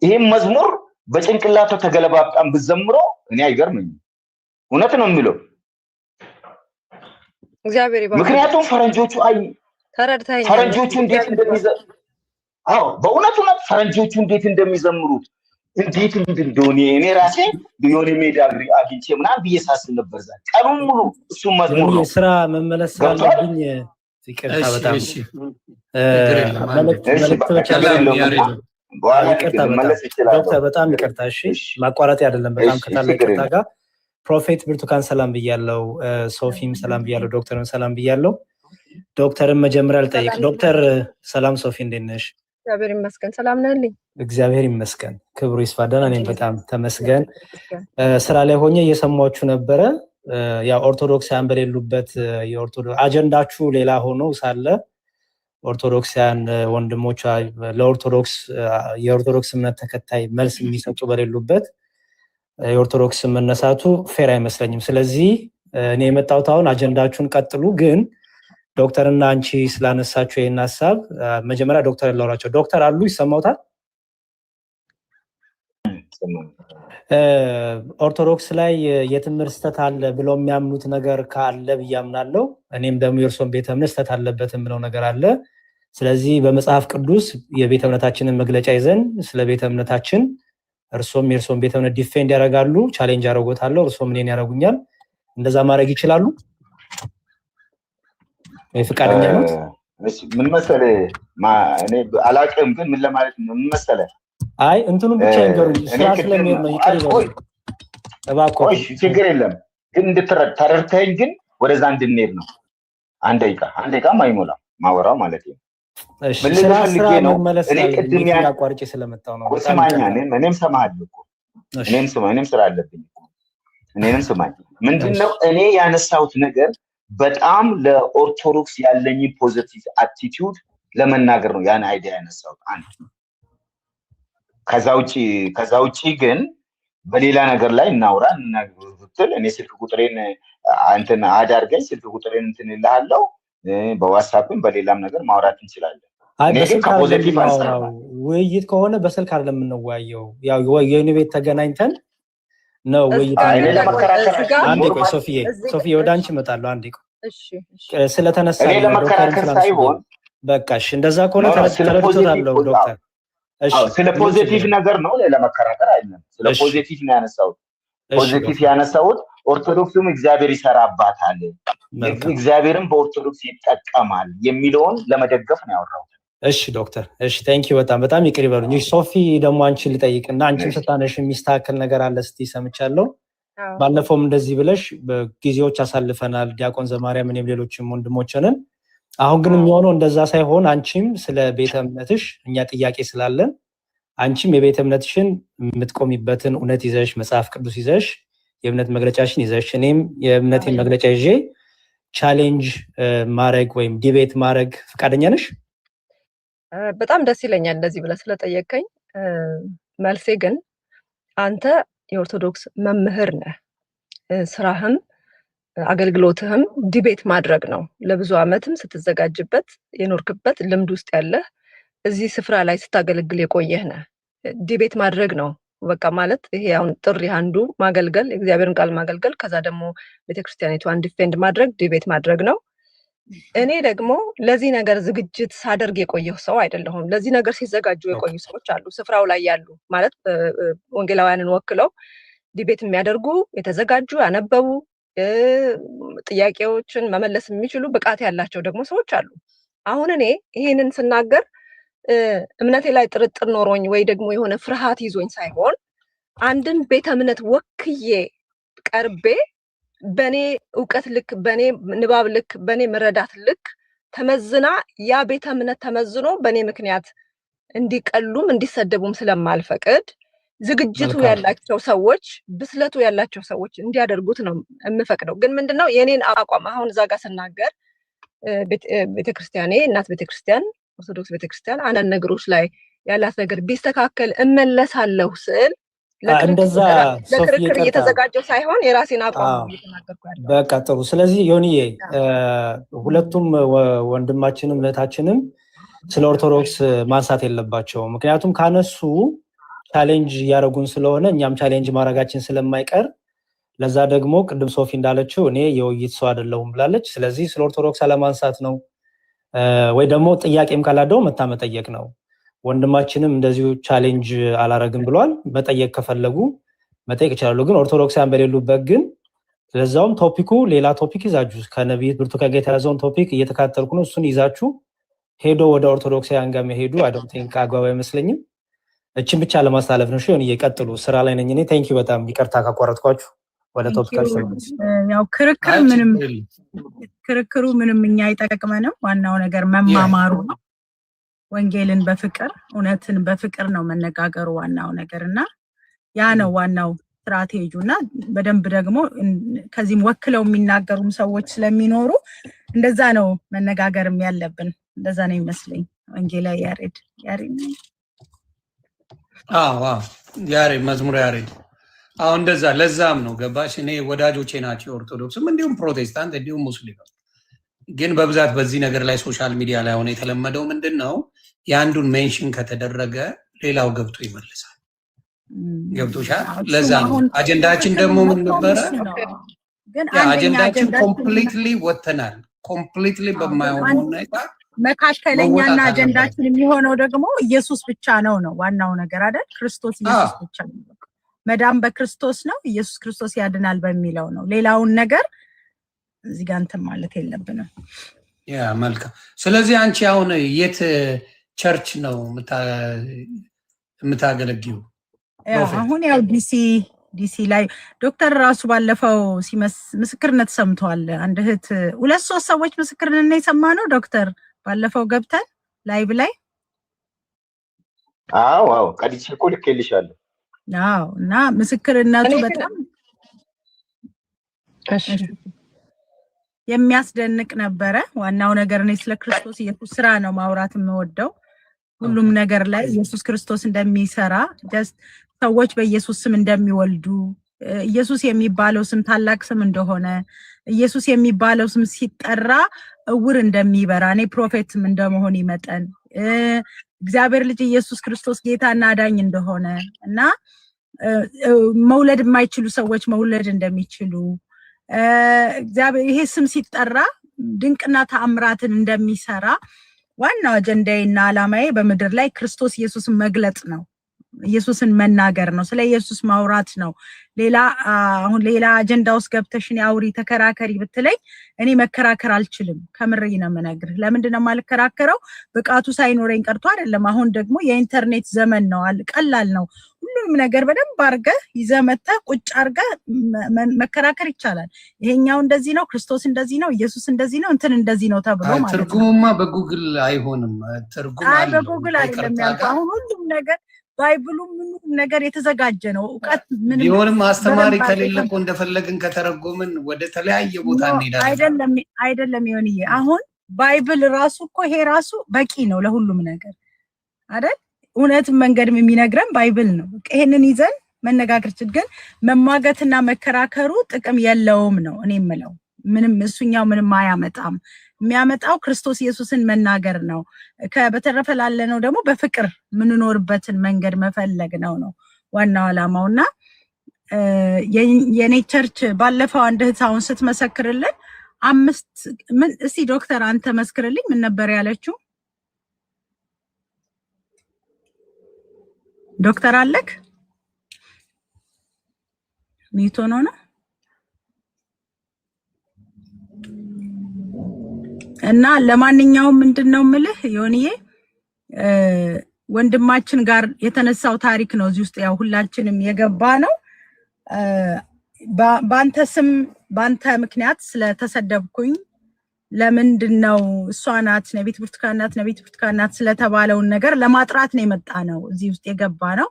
ይሄን መዝሙር በጭንቅላቱ ተገለባብጣም ብዘምሮ እኔ አይገርምኝ እውነት ነው የሚለው እግዚአብሔር ይባርክ ምክንያቱም ፈረንጆቹ ተረድተኸኛል ፈረንጆቹ እንዴት እንደሚዘምሩ በእውነቱ ነው ፈረንጆቹ እንዴት እንደሚዘምሩት እንዴት እንደሆነ እኔ ራሴ የሆነ ሜዳ አግኝቼ ምናምን ብየሳስብ ነበር ዛሬ ቀኑን ሙሉ እሱ መዝሙር ነው ስራ መመለስ አለብኝ ይቅርታ በጣም ዶክተር በጣም ይቅርታ እሺ ማቋረጥ አይደለም በጣም ከታለቀታ ጋር ፕሮፌት ብርቱካን ሰላም ብያለው ሶፊም ሰላም ብያለው ዶክተርም ሰላም ብያለው ዶክተርን መጀመሪያ ልጠይቅ ዶክተር ሰላም ሶፊ እንደነሽ እግዚአብሔር ይመስገን ሰላም ነህልኝ እግዚአብሔር ይመስገን ክብሩ ይስፋ ደህና ነኝ በጣም ተመስገን ስራ ላይ ሆኜ እየሰማችሁ ነበረ ያ ኦርቶዶክሳን በሌሉበት የኦርቶዶክስ አጀንዳችሁ ሌላ ሆኖ ሳለ ኦርቶዶክሳን ወንድሞች ለኦርቶዶክስ የኦርቶዶክስ እምነት ተከታይ መልስ የሚሰጡ በሌሉበት የኦርቶዶክስ መነሳቱ ፌር አይመስለኝም ስለዚህ እኔ የመጣሁት አሁን አጀንዳችሁን ቀጥሉ ግን ዶክተርና አንቺ ስላነሳችሁ ይሄን ሐሳብ መጀመሪያ ዶክተር ላውራቸው ዶክተር አሉ ይሰማውታል ኦርቶዶክስ ላይ የትምህርት ስተት አለ ብሎ የሚያምኑት ነገር ካለ በያምናለው እኔም ደግሞ የርሶን ቤተ እምነት ስተት አለበት ምለው ነገር አለ ስለዚህ በመጽሐፍ ቅዱስ የቤተ እምነታችንን መግለጫ ይዘን ስለ ቤተ እምነታችን እርሶም የርሶን ቤተ እምነት ዲፌንድ ያደርጋሉ ቻሌንጅ ያደርጉታል እርሶም እኔን ያደርጉኛል እንደዛ ማድረግ ይችላሉ ፍቃደኛ ነው እሺ ምን መሰለህ እኔ አላቀም ግን ምን ለማለት ነው ምን መሰለህ አይ እንትኑን ብቻ ይንገሩኝ ስራ ስለሚሄድ ነው ይቀርባል እባክዎ እሺ ችግር የለም ግን እንድትረዳኝ ግን ወደዛ እንድንሄድ ነው አንድ ደቂቃ ማይሞላ ማወራው ማለት ነው እሺ ስራ ነው እኔ ቅድም ያቋርጬ ስለመጣው ነው ሰማኛ እኔም ሰማሃለሁ እኮ እኔም ስራ አለብኝ እኔንም ሰማኝ ምንድነው እኔ ያነሳሁት ነገር በጣም ለኦርቶዶክስ ያለኝ ፖዚቲቭ አቲቲዩድ ለመናገር ነው ያን አይዲያ ያነሳሁት አንድ ከዛውጪ ግን በሌላ ነገር ላይ እናውራ እናግሩት እኔ ስልክ ቁጥሬን አንተና አዳርገኝ ስልክ ቁጥሬን እንትን ይላልው በዋትስአፕም በሌላም ነገር ማውራት እንችላለን እኔ ግን ከፖዚቲቭ አንሳው ውይይት ከሆነ በስልክ አይደለም እንወያየው ያው የኔ ቤት ተገናኝተን ነው ውይይት እኔ ለመከራከር አንዴ ቆይ ሶፊዬ ወደ አንቺ እመጣለሁ አንዴ ቆይ እሺ ስለተነሳ እኔ ለመከራከር ሳይሆን በቃሽ እንደዛ ከሆነ ተረድቶታለሁ ዶክተር እሺ ስለ ፖዚቲቭ ነገር ነው ለመከራከር አይደለም ስለ ፖዚቲቭ ነው ያነሳሁት ፖዚቲቭ ያነሳሁት ኦርቶዶክስም እግዚአብሔር ይሰራባታል እግዚአብሔርም በኦርቶዶክስ ይጠቀማል የሚለውን ለመደገፍ ነው ያወራሁት እሺ ዶክተር እሺ ታንኪ በጣም ይቅር ይበሉኝ ሶፊ ደግሞ አንቺን ልጠይቅና አንቺም ስታነሽ የሚስተካከል ነገር አለ እስቲ ሰምቻለሁ ባለፈውም እንደዚህ ብለሽ በጊዜዎች አሳልፈናል ዲያቆን ዘማርያም እኔም ሌሎችም ወንድሞችንን አሁን ግን የሚሆነው እንደዛ ሳይሆን አንቺም ስለ ቤተ እምነትሽ እኛ ጥያቄ ስላለን አንቺም የቤተ እምነትሽን የምትቆሚበትን እውነት ይዘሽ መጽሐፍ ቅዱስ ይዘሽ የእምነት መግለጫሽን ይዘሽ እኔም የእምነቴን መግለጫ ይዤ ቻሌንጅ ማድረግ ወይም ዲቤት ማድረግ ፍቃደኛ ነሽ በጣም ደስ ይለኛል እንደዚህ ብለህ ስለጠየቀኝ መልሴ ግን አንተ የኦርቶዶክስ መምህር ነህ ስራህም አገልግሎትህም ዲቤት ማድረግ ነው ለብዙ አመትም ስትዘጋጅበት የኖርክበት ልምድ ውስጥ ያለህ እዚህ ስፍራ ላይ ስታገለግል የቆየህ ነህ ዲቤት ማድረግ ነው በቃ ማለት ይሄ አሁን ጥሪ አንዱ ማገልገል እግዚአብሔርን ቃል ማገልገል ከዛ ደግሞ ቤተክርስቲያኒቷን ዲፌንድ ማድረግ ዲቤት ማድረግ ነው እኔ ደግሞ ለዚህ ነገር ዝግጅት ሳደርግ የቆየው ሰው አይደለሁም ለዚህ ነገር ሲዘጋጁ የቆዩ ሰዎች አሉ ስፍራው ላይ ያሉ ማለት ወንጌላውያንን ወክለው ዲቤት የሚያደርጉ የተዘጋጁ ያነበቡ ጥያቄዎችን መመለስ የሚችሉ ብቃት ያላቸው ደግሞ ሰዎች አሉ አሁን እኔ ይሄንን ስናገር እምነቴ ላይ ጥርጥር ኖሮኝ ወይ ደግሞ የሆነ ፍርሃት ይዞኝ ሳይሆን አንድን ቤተ እምነት ወክዬ ቀርቤ በኔ ዕውቀት ልክ በኔ ንባብ ልክ በኔ መረዳት ልክ ተመዝና ያ ቤተ እምነት ተመዝኖ በኔ ምክንያት እንዲቀሉም እንዲሰደቡም ስለማልፈቅድ ዝግጅቱ ያላቸው ሰዎች ብስለቱ ያላቸው ሰዎች እንዲያደርጉት ነው የምፈቅደው ግን ምንድነው የኔን አቋም አሁን እዛ ጋር ስናገር ቤተክርስቲያኔ እናት ቤተክርስቲያን ኦርቶዶክስ ቤተክርስቲያን አንዳንድ ነገሮች ላይ ያላት ነገር ቢስተካከል እመለሳለሁ ስል እንደዛ ለክርክር እየተዘጋጀው ሳይሆን የራሴን አቋም እየተናገርኩ ያለው በቃ ጥሩ ስለዚህ ዮኒዬ ሁለቱም ወንድማችንም እህታችንም ስለ ኦርቶዶክስ ማንሳት የለባቸው ምክንያቱም ካነሱ ቻሌንጅ ያረጉን ስለሆነ እኛም ቻሌንጅ ማድረጋችን ስለማይቀር ለዛ ደግሞ ቅድም ሶፊ እንዳለችው እኔ የውይይት ሰው አይደለሁም ብላለች። ስለዚህ ስለ ኦርቶዶክስ አለማንሳት ነው ወይ ደግሞ ጥያቄም ካላደው መታመጠየቅ ነው። ወንድማችንም እንደዚሁ ቻሌንጅ አላረግም ብሏል። መጠየቅ ከፈለጉ መጠየቅ ይችላሉ። ግን ኦርቶዶክሳን በሌሉበት ግን ስለዛውም ቶፒኩ ሌላ ቶፒክ ይዛችሁ ከነብይ ብርቱካን ጋር የተያዘውን ቶፒክ እየተካተልኩ ነው እሱን ይዛችሁ ሄዶ ወደ ኦርቶዶክሳውያን ጋር መሄዱ አይ ዶንት ቲንክ አግባብ አይመስለኝም። እቺን ብቻ ለማስተላለፍ ነው። እሺ እየቀጥሉ ስራ ላይ ነኝ እኔ። ቴንክ ዩ በጣም ይቅርታ ካቋረጥኳችሁ። ወደ ቶፒካችሁ ተመለስ። ያው ክርክሩ ምንም እኛ አይጠቅመንም። ዋናው ነገር መማማሩ ነው። ወንጌልን በፍቅር እውነትን በፍቅር ነው መነጋገሩ ዋናው ነገርና ያ ነው ዋናው ስትራቴጂውና በደንብ ደግሞ ከዚህም ወክለው የሚናገሩም ሰዎች ስለሚኖሩ እንደዛ ነው መነጋገርም ያለብን። እንደዛ ነው ይመስለኝ። ወንጌላዊ ያሬድ ያሬድ መዝሙር ያሬድ እንደዛ ለዛም ነው ገባሽ። እኔ ወዳጆቼ ናቸው ኦርቶዶክስም እንዲሁም ፕሮቴስታንት እንዲሁም ሙስሊም። ግን በብዛት በዚህ ነገር ላይ ሶሻል ሚዲያ ላይ ሆነ የተለመደው ምንድነው የአንዱን ሜንሽን ከተደረገ ሌላው ገብቶ ይመልሳል። ገብቶሻል? ለዛ ነው አጀንዳችን ደግሞ ምን ነበረ? አጀንዳችን ኮምፕሊትሊ ወተናል። ኮምፕሊትሊ በማይሆን ሁኔታ መካከለኛና አጀንዳችን የሚሆነው ደግሞ ኢየሱስ ብቻ ነው ዋናው ነገር አይደል? ክርስቶስ ኢየሱስ ብቻ ነው። መዳን በክርስቶስ ነው። ኢየሱስ ክርስቶስ ያድናል በሚለው ነው። ሌላውን ነገር እዚህ ጋር እንትን ማለት የለብንም። ያ መልካም። ስለዚህ አንቺ አሁን የት ቸርች ነው የምታገለግዩ? አሁን ያው ዲሲ ላይ ዶክተር ራሱ ባለፈው ምስክርነት ሰምቷል። አንድ እህት 2-3 ሰዎች ምስክርነት ነው የሰማነው ዶክተር ባለፈው ገብተን ላይቭ ላይ አዎ ቀዲስ እኮ ልኬልሻለሁ። እና ምስክርነቱ በጣም የሚያስደንቅ ነበረ። ዋናው ነገር ነው ስለ ክርስቶስ ኢየሱስ ስራ ነው ማውራት የምወደው። ሁሉም ነገር ላይ ኢየሱስ ክርስቶስ እንደሚሰራ ሰዎች በኢየሱስ ስም እንደሚወልዱ ኢየሱስ የሚባለው ስም ታላቅ ስም እንደሆነ ኢየሱስ የሚባለው ስም ሲጠራ እውር እንደሚበራ እኔ ፕሮፌትም እንደመሆን ይመጣን እግዚአብሔር ልጅ ኢየሱስ ክርስቶስ ጌታና አዳኝ እንደሆነ እና መውለድ የማይችሉ ሰዎች መውለድ እንደሚችሉ እግዚአብሔር ይሄ ስም ሲጠራ ድንቅና ተአምራትን እንደሚሰራ ዋናው አጀንዳዬና አላማዬ በመድር ላይ ክርስቶስ ኢየሱስን መግለጽ ነው። ኢየሱስን መናገር ነው። ስለ ኢየሱስ ማውራት ነው። አሁን ሌላ አጀንዳ ውስጥ ገብተሽን ያውሪ ተከራከሪ ብትለኝ እኔ መከራከር አልችልም። ከምርይ ነው የምነግርህ። ለምንድን ነው የማልከራከረው? ብቃቱ ሳይኖረኝ ቀርቶ አይደለም። አሁን ደግሞ የኢንተርኔት ዘመን ነው። ቀላል ነው። ሁሉም ነገር በደንብ አድርገህ ይዘህ መተህ ቁጭ አድርገህ መከራከር ይቻላል። ይሄኛው እንደዚህ ነው፣ ክርስቶስ እንደዚህ ነው፣ ኢየሱስ እንደዚህ ነው፣ እንትን እንደዚህ ነው ተብሎ ማለት ነው። ትርጉሙማ በጉግል አይሆንም። ትርጉም በጉግል አይደለም ያልኩህ። አሁን ሁሉም ነገር ባይብሉ ምንም ነገር የተዘጋጀ ነው። ዕውቀት ምን ቢሆንም አስተማሪ ከሌለ እኮ እንደፈለግን ከተረጎምን ወደ ተለያየ ቦታ እንሄዳለን። አይደለም ይሆንዬ። አሁን ባይብል ራሱ እኮ ይሄ ራሱ በቂ ነው ለሁሉም ነገር አይደል? እውነትን መንገድም የሚነግረን ባይብል ነው። ይሄንን ይዘን መነጋገር ግን መማገትና መከራከሩ ጥቅም የለውም ነው እኔ የምለው። ምንም እሱኛው ምንም አያመጣም። የሚያመጣው ክርስቶስ ኢየሱስን መናገር ነው። በተረፈ ላለነው ደግሞ በፍቅር ምንኖርበትን መንገድ መፈለግ ነው ዋናው ዓላማውና የኔ ቸርች ባለፈው አንድ እህታውን ስትመሰክርልን 5 ምን እስቲ ዶክተር አንተ መስክርልኝ ምን ነበር ያለችው? ዶክተር አለክ ሚቶን ሆነ እና ለማንኛውም ምንድነው ምልህ ዮኒዬ ወንድማችን ጋር የተነሳው ታሪክ ነው። እዚህ ውስጥ ያው ሁላችንም የገባ ነው። ባንተ ስም ባንተ ምክንያት ስለተሰደብኩኝ ለምንድነው እሷ ናት ነቢት ብርቱካን ናት ስለተባለውን ነገር ለማጥራት ነው የመጣ ነው። እዚህ ውስጥ የገባ ነው።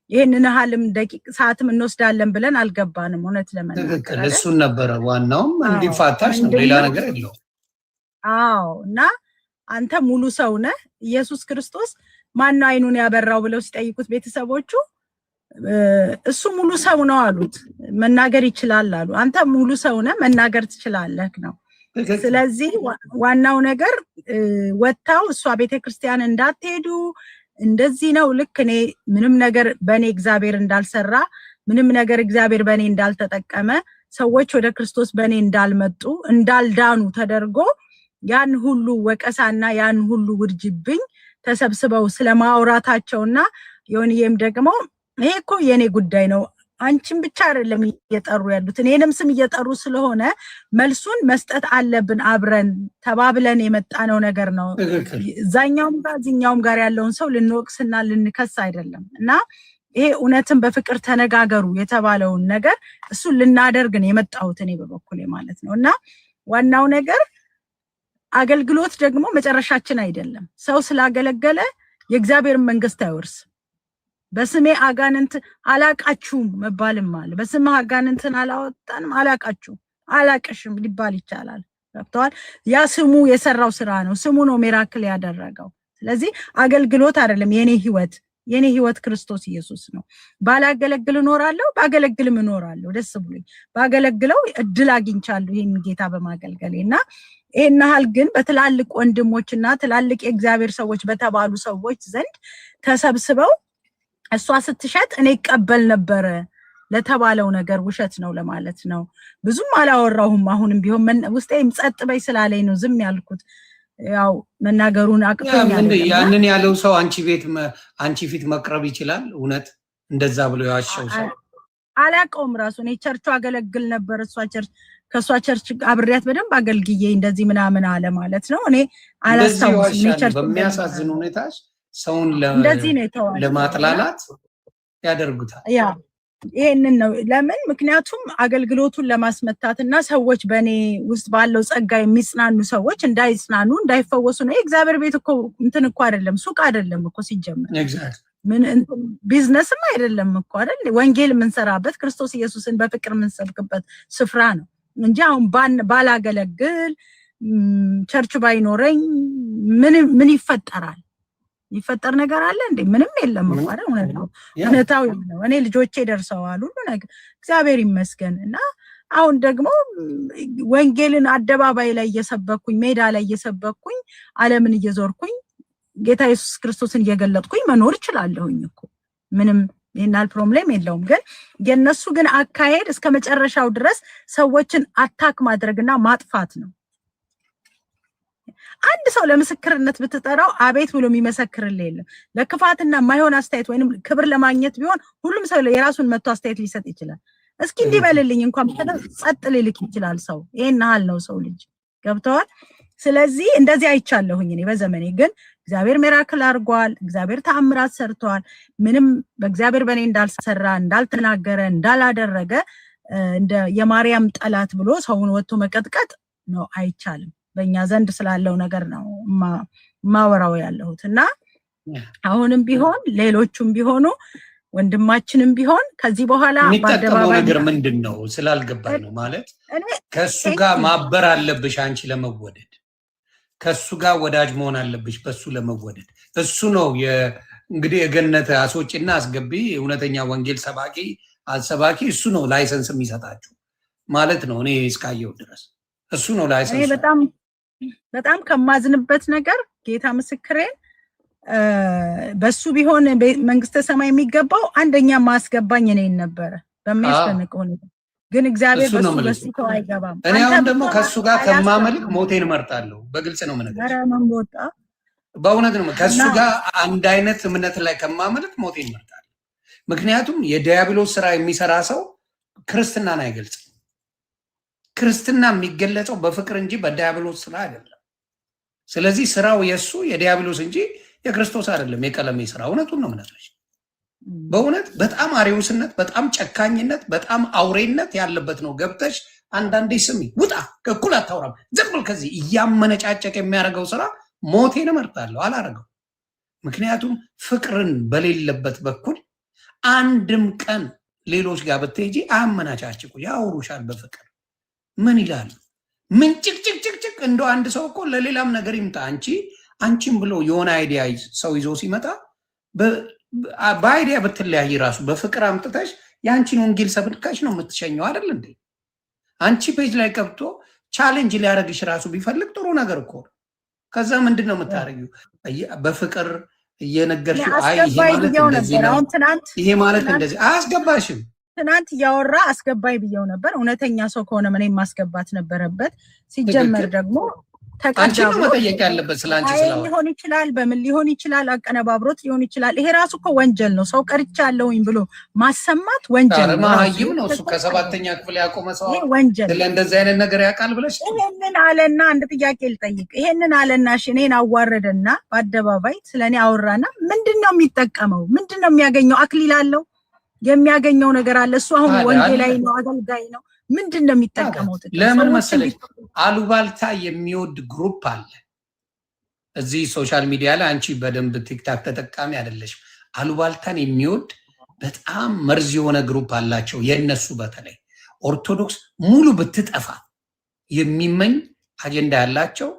ይሄንን ሐልም ደቂቅ ሰዓትም እንወስዳለን ብለን አልገባንም። እውነት ለመናገር እሱን ነበር ዋናውም እንዲፋታሽ ነው፣ ሌላ ነገር የለውም። እና አንተ ሙሉ ሰው ነህ። ኢየሱስ ክርስቶስ ማን ነው አይኑን ያበራው ብለው ሲጠይቁት ቤተሰቦቹ እሱ ሙሉ ሰው ነው አሉት። መናገር ይችላል አሉ። አንተ ሙሉ ሰው ነህ፣ መናገር ትችላለህ ነው። ስለዚህ ዋናው ነገር ወጣው እሷ ቤተክርስቲያን እንዳትሄዱ እንደዚህ ነው ልክ እኔ ምንም ነገር በኔ እግዚአብሔር እንዳልሰራ ምንም ነገር እግዚአብሔር በኔ እንዳልተጠቀመ ሰዎች ወደ ክርስቶስ በኔ እንዳልመጡ እንዳልዳኑ ተደርጎ ያን ሁሉ ወቀሳና ያን ሁሉ ውርጅብኝ ተሰብስበው ስለማውራታቸውና የሆነም ደግሞ ይሄ እኮ የኔ ጉዳይ ነው አንቺም ብቻ አይደለም እየጠሩ ያሉት እኔንም ስም እየጠሩ ስለሆነ መልሱን መስጠት አለብን አብረን ተባብለን የመጣነው ነገር ነው ዛኛውም ጋር ያለውን ሰው ልንወቅስና ልንከስ አይደለም እና ይሄ እውነትን በፍቅር ተነጋገሩ የተባለውን ነገር እሱ ልናደርግ ነው የመጣሁት እኔ በበኩሌ ማለት ነውና ዋናው ነገር አገልግሎት ደግሞ መጨረሻችን አይደለም ሰው ስላገለገለ የእግዚአብሔር መንግስት አይወርስ በስሜ አጋንንት አላቃችሁም መባልም አለ በስሜ አጋንንትን አላወጣንም አላቀሽም ሊባል ይቻላል ገብቷል ያ ስሙ የሰራው ስራ ነው ስሙ ነው ሚራክል ያደረገው ስለዚህ አገልግሎት አይደለም የኔ ህይወት ክርስቶስ ኢየሱስ ነው ባላገለግል እኖራለሁ ባገለግልም እኖራለሁ ደስ ብሎኝ ባገለግለው እድል አግኝቻለሁ ይሄን ጌታ በማገልገሌና ይሄናል ግን በትላልቅ ወንድሞችና ትላልቅ የእግዚአብሔር ሰዎች በተባሉ ሰዎች ዘንድ ተሰብስበው እሷ ስትሸጥ እኔ ይቀበል ነበር ለተባለው ነገር ውሸት ነው ለማለት ነው ብዙም አላወራሁም አሁንም ቢሆን ውስጤም ጸጥ በይ ስላለኝ ነው ዝም ያልኩት ያው መናገሩን አቅቶኛል ያንን ያለው ሰው አንቺ ፊት መቅረብ ይችላል እውነት እንደዛ ብሎ ያሻው ሰው አላቀውም ራሱ እኔ ቸርቹ አገለግል ነበር ከሷ ቸርች አብሬያት በደንብ አገልግዬ እንደዚህ ምናምን አለ ማለት ነው እኔ አላስታውስም እኔ ቸርቹ በሚያሳዝን ሁኔታ ሰውን ለማጥላላት ያደርጉታል ያ ይሄንን ነው ለምን ምክንያቱም አገልግሎቱን ለማስመታትና ሰዎች በኔ ውስጥ ባለው ጸጋ የሚጽናኑ ሰዎች እንዳይጽናኑ እንዳይፈወሱ ነው እግዚአብሔር ቤት እኮ እንትን እኮ አይደለም ሱቅ አይደለም እኮ ሲጀመር ምን ቢዝነስም አይደለም እኮ አይደል ወንጌል የምንሰራበት ክርስቶስ ኢየሱስን በፍቅር የምንሰብክበት ስፍራ ነው እንጂ አሁን ባላገለግል ቸርች ባይኖረኝ ምን ይፈጠራል ይፈጠር ነገር አለ እንዴ ምንም የለም ማለት ነው እውነታው ነው እኔ ልጆቼ ደርሰዋል ሁሉ ነገር እግዚአብሔር ይመስገንና አሁን ደግሞ ወንጌልን አደባባይ ላይ እየሰበኩኝ ሜዳ ላይ እየሰበኩኝ ዓለምን እየዞርኩኝ ጌታ ኢየሱስ ክርስቶስን እየገለጥኩኝ መኖር ይችላልሁኝ እኮ ምንም ይናል ፕሮብሌም የለውም ግን የነሱ ግን አካሄድ እስከ መጨረሻው ድረስ ሰዎችን አታክ ማድረግና ማጥፋት ነው አንድ ሰው ለምስክርነት ብትጠራው አቤት ብሎ የሚመሰክርልህ የለም ለክፋትና ማይሆን አስተያየት ወይንም ክብር ለማግኘት ቢሆን ሁሉም ሰው የራሱን መጥቶ አስተያየት ሊሰጥ ይችላል እስኪ እንዲበልልኝ እንኳን ጸጥ ሊልክ ይችላል ሰው ይሄናል ነው ሰው ልጅ ገብተዋል ስለዚህ እንደዚህ አይቻለሁኝ እኔ በዘመኔ ግን እግዚአብሔር ሚራክል አድርጓል እግዚአብሔር ተአምራት ሰርቷል ምንም በእግዚአብሔር በኔ እንዳልሰራ እንዳልተናገረ እንዳላደረገ እንደ የማርያም ጠላት ብሎ ሰውን ወጥቶ መቀጥቀጥ ነው አይቻልም በእኛ ዘንድ ስላለው ነገር ነው ማወራው ያለሁትና አሁንም ቢሆን ሌሎቹም ቢሆኑ ወንድማችንም ቢሆን ከዚህ በኋላ የሚጠቀመው ነገር ምንድነው ስላልገባኝ ነው ማለት ከሱ ጋር ማበር አለብሽ አንቺ ለመወደድ ከሱ ጋር ወዳጅ መሆን አለብሽ በሱ ለመወደድ እሱ ነው እንግዲህ የገነት አስወጪና አስገቢ እውነተኛ ወንጌል ሰባኪ እሱ ነው ላይሰንስ የሚሰጣችሁ ማለት ነው እኔ እስካየው ድረስ እሱ ነው ላይሰንስ በጣም ከማዝንበት ነገር ጌታ ምስክሬን በሱ ቢሆን መንግስተ ሰማይ የሚገባው አንደኛ ማስገባኝ እኔ ነበር በሚያስደንቅ ሁኔታ ግን እግዚአብሔር በሱ ተው አይገባም እኔ አሁን ደግሞ ከሱ ጋር ከማመልክ ሞቴን እመርጣለሁ በግልጽ ነው የምነግርሽ በእውነት ነው ከሱ ጋር አንድ አይነት እምነት ላይ ከማመልክ ሞቴን እመርጣለሁ ምክንያቱም የዲያብሎስ ስራ የሚሰራ ሰው ክርስትናን አይገልጽም ክርስትና የሚገለጸው በፍቅር እንጂ በዲያብሎስ ስራ አይደለም ስለዚህ ስራው የሱ የዲያብሎስ እንጂ የክርስቶስ አይደለም የቀለሜ ስራ እውነቱን ነው የምነግርሽ በእውነት በጣም አሪውስነት በጣም ጨካኝነት በጣም አውሬነት ያለበት ነው ገብተሽ አንዳንዴ ስሚ ውጣ ከኩል አታውራም ዝም ብሎ ከዚህ እያመነጫጨቅ የሚያደርገው ስራ ሞቴን እመርጣለሁ አላረገው ምክንያቱም ፍቅርን በሌለበት በኩል አንድም ቀን ሌሎች ጋር ብትሄጂ አመናጫጭቁ ያወሩሻል በፍቅር ምን ይላል ምን ጭቅጭቅጭቅጭቅ እንደው አንድ ሰው እኮ ለሌላም ነገር ይምጣ አንቺም ብሎ የሆነ አይዲያ ሰው ይዞ ሲመጣ በአይዲያ ብትለያይ ራሱ በፍቅር አምጥተሽ ያንቺን ወንጌል ሰብካሽ ነው የምትሸኘው አይደል እንዴ አንቺ ፔጅ ላይ ቀብቶ ቻሌንጅ ሊያረግሽ ራሱ ቢፈልግ ጥሩ ነገር እኮ ከዛ ምንድነው የምታረጊው በፍቅር እየነገርሽው አይ ይሄ ማለት እንደዚህ አያስገባሽም። ትናንት እያወራ አስገባይ ብየው ነበር። እውነተኛ ሰው ከሆነ ምን ማስገባት ነበረበት። ሲጀመር ደግሞ አንቺ ነው መጠየቅ ያለበት ስላንቺ ስላው ሊሆን ይችላል፣ በምን ሊሆን ይችላል፣ አቀነባብሮት ሊሆን ይችላል። ይሄ ራሱ እኮ ወንጀል ነው። ሰው ቀርቻለሁኝ ብሎ ማሰማት ወንጀል ነው። ማህይም ነው እሱ። ከሰባተኛ ክፍል ያቆመ ሰው ስለ እንደዚህ አይነት ነገር ያውቃል ብለሽ ይሄንን አለና አንድ ጥያቄ ልጠይቅ። ይሄንን አለና እኔን አዋረደና በአደባባይ ስለኔ አወራና ምንድነው የሚጠቀመው? ምንድነው የሚያገኘው? አክሊል አለው? የሚያገኘው ነገር አለ? እሱ አሁን ወንጌላዊ ነው፣ አገልጋይ ነው። ምንድነው የሚጠቀመው? ለምን መሰለሽ አሉባልታ የሚወድ ግሩፕ አለ እዚህ ሶሻል ሚዲያ ላይ። አንቺ በደንብ ቲክታክ ተጠቃሚ አይደለሽም። አሉባልታን የሚወድ በጣም መርዝ የሆነ ግሩፕ አላቸው። የነሱ በተለይ ኦርቶዶክስ ሙሉ ብትጠፋ የሚመኝ አጀንዳ ያላቸው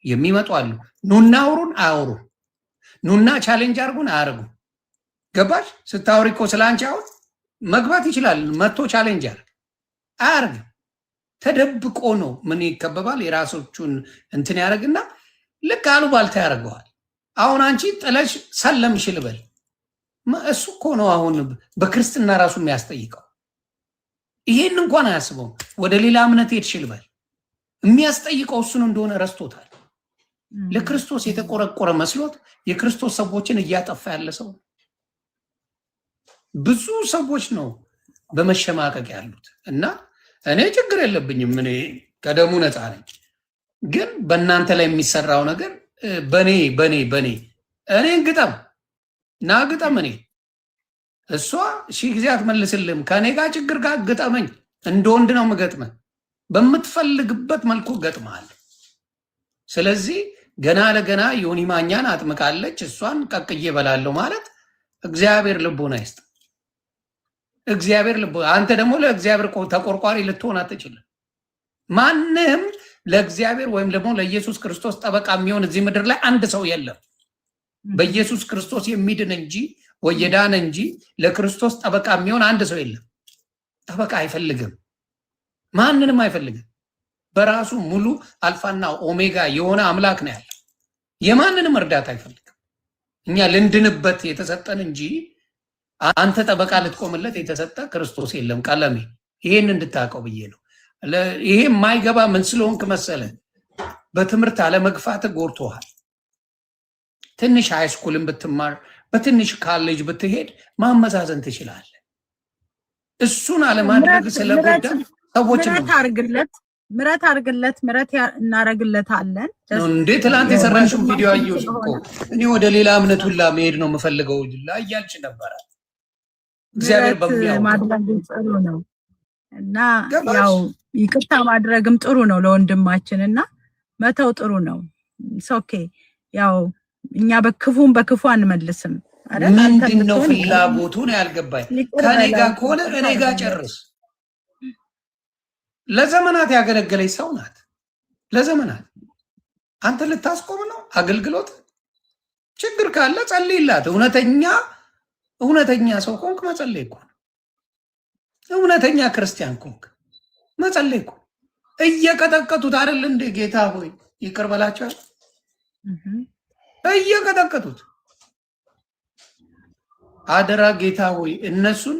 የሚመጡ አሉ። ኑና አውሩን አያወሩ፣ ኑና ቻሌንጅ አርጉን አያርጉ። ገባሽ? ስታወሪ እኮ ስላንቺ አሁን መግባት ይችላል። መጥቶ ቻሌንጅ አያርግ። ተደብቆ ነው ምን ይከበባል። የራሶቹን እንትን ያደርግና ልክ አሉባልታ ያደርገዋል። አሁን አንቺ ጥለሽ ሰለምሽ ልበል፣ እሱ እኮ ነው አሁን በክርስትና ራሱ የሚያስጠይቀው። ይሄን እንኳን አያስበውም። ወደ ሌላ እምነት ሄድሽ ልበል፣ የሚያስጠይቀው እሱን እንደሆነ ረስቶታል። ለክርስቶስ የተቆረቆረ መስሎት የክርስቶስ ሰዎችን እያጠፋ ያለ ሰው ብዙ ሰዎች ነው በመሸማቀቅ ያሉት። እና እኔ ችግር የለብኝም፣ እኔ ከደሙ ነፃ ነኝ። ግን በእናንተ ላይ የሚሰራው ነገር በኔ እኔን ግጠም ና ግጠም። እኔ እሷ ሺህ ጊዜ አትመልስልም። ከኔ ጋር ችግር ጋር ግጠመኝ። እንደ ወንድ ነው የምገጥመህ። በምትፈልግበት መልኩ ገጥመሃል። ስለዚህ ገና ለገና ዮኒ ማኛን አጥምቃለች፣ እሷን ቀቅዬ በላለሁ ማለት እግዚአብሔር ልቦና ይስጥ። እግዚአብሔር ልቦ አንተ ደግሞ ለእግዚአብሔር ተቆርቋሪ ልትሆን አትችልም። ማንንም ለእግዚአብሔር ወይም ደግሞ ለኢየሱስ ክርስቶስ ጠበቃ የሚሆን እዚህ ምድር ላይ አንድ ሰው የለም። በኢየሱስ ክርስቶስ የሚድን እንጂ ወየዳን እንጂ ለክርስቶስ ጠበቃ የሚሆን አንድ ሰው የለም። ጠበቃ አይፈልግም፣ ማንንም አይፈልግም። በራሱ ሙሉ አልፋና ኦሜጋ የሆነ አምላክ ነው ያለው። የማንንም እርዳታ አይፈልግም። እኛ ልንድንበት የተሰጠን እንጂ አንተ ጠበቃ ልትቆምለት የተሰጠ ክርስቶስ የለም። ቀለሜ ይሄን እንድታውቀው ብዬ ነው። ይሄ የማይገባ ምን ስለሆንክ መሰለ፣ በትምህርት አለመግፋት ጎርቶሃል። ትንሽ ሃይስኩልን ብትማር፣ በትንሽ ካሌጅ ብትሄድ ማመዛዘን ትችላለህ። እሱን አለማድረግ ስለጎዳ ሰዎች ምረት አርግለት እናረግለታለን። እንዴ ትላንት የሰራሽው ቪዲዮ አየሁሽ እኮ እኔ ወደ ሌላ እምነት ሁላ መሄድ ነው የምፈልገው እያልሽ ነበረ። እግዚአብሔር ማድረግ ጥሩ ነው እና ያው ይቅርታ ማድረግም ጥሩ ነው ለወንድማችን እና መተው ጥሩ ነው። ኦኬ ያው እኛ በክፉም በክፉ አንመልስም አይደል? ምንድነው ፍላጎቱ ነው ያልገባኝ። ከኔ ጋር ከሆነ እኔ ጋር ጨርስ። ለዘመናት ያገለገለች ሰው ናት። ለዘመናት አንተ ልታስቆም ነው አገልግሎት? ችግር ካለ ጸልይላት። እውነተኛ ሰው ኮንክ መጸለይ እኮ ነው። እውነተኛ ክርስቲያን ኮንክ መጸለይ እኮ። እየቀጠቀጡት አይደል እንደ ጌታ ሆይ ይቅር በላቸው። እየቀጠቀጡት አደራ ጌታ ሆይ እነሱን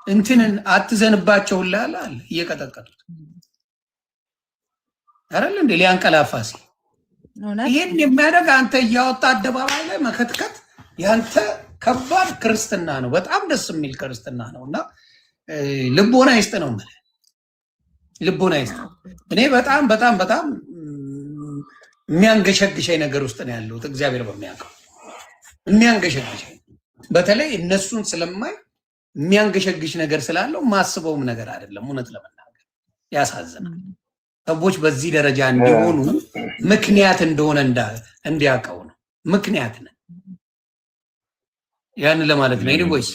እንትንን አትዘንባቸው ላል አለ። እየቀጠቀጡት አይደል እንደ ሊያንቀላፋ ሲል ይሄን የሚያደርግ አንተ እያወጣ አደባባይ ላይ መከትከት ያንተ ከባድ ክርስትና ነው። በጣም ደስ የሚል ክርስትና ነው እና ልቦና ይስጥ ነው ማለት ልቦና ይስጥ። እኔ በጣም በጣም በጣም የሚያንገሸግሸኝ ነገር ውስጥ ነው ያለሁት። እግዚአብሔር በሚያውቀው የሚያንገሸግሸኝ በተለይ እነሱን ስለማይ የሚያንገሸግሽ ነገር ስላለው ማስበውም ነገር አይደለም። እውነት ለመናገር ያሳዝናል። ሰዎች በዚህ ደረጃ እንዲሆኑ ምክንያት እንደሆነ እንዲያውቀው ነው። ምክንያት ነው ያን ለማለት ነው። ኤኒዌይስ